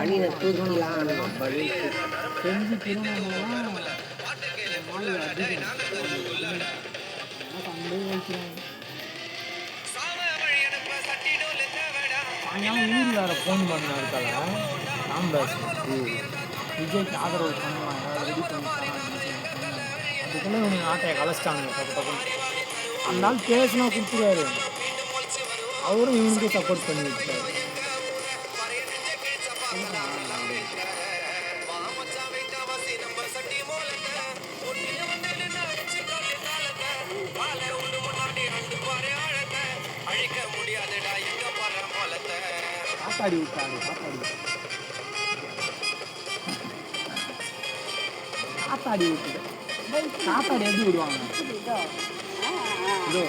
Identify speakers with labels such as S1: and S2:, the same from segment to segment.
S1: பனியை தூக்கிலாம்
S2: செஞ்சு திருவண்ணாமலாம் நாள் அதிகம் சண்டே வைக்கிறாங்க. சாயங்காலம் ஊர் வேறு ஃபோன் பண்ணாரு தலை ராம்தாஸ் விஜய்க்கு ஆதரவு பண்ணுவாங்க ரெடி பண்ணிட்டாங்க. அதுக்குள்ளே இவனுக்கு ஆட்டையை கலைச்சிட்டாங்க டப்பு. அந்த நாள் பேசினா கொடுத்துருவாரு, அவரும் இவனுக்கே சப்போர்ட் பண்ணி விட்டாரு. காத்தாடி விட்டாரு காத்தாடி விட்டுது. காத்தாடி எப்படி விடுவாங்க? இதோ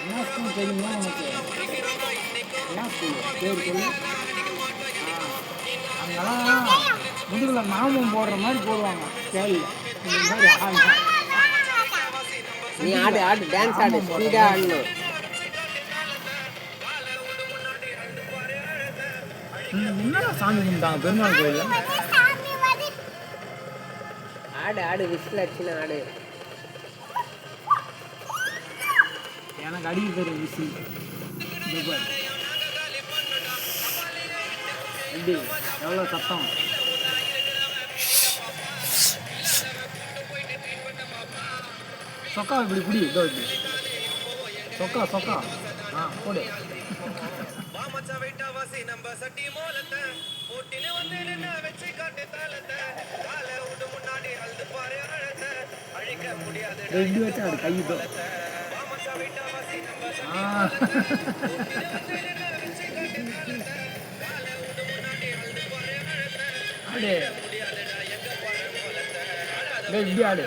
S2: என்ன ஸ்கூல் தெரியுமா உனக்கு? என்ன ஸ்கூல் பேர் சொல்லு. அங்கெல்லாம் முதுகில் நாமம் போடுற மாதிரி போடுவாங்க கேள்வி. இந்த மாதிரி
S1: நீ ஆடு டான்ஸ் ஆடு ஸ்பீடா ஆடணும்.
S2: என்ன சாமி கும்பிட்டாங்க பெருமாள் கோயிலில்?
S1: ஆடு விசில் அடிச்சுன்னு ஆடு.
S2: எனக்கு அடிக்க தெரியும் விசில். எப்படி எவ்வளோ சத்தம். சொக்கா இப்படி குடி. இதோ இப்படி சொக்கா போடு. இப்படி வச்சா அது கையிட்டோம். ஆடு இப்படி ஆடு.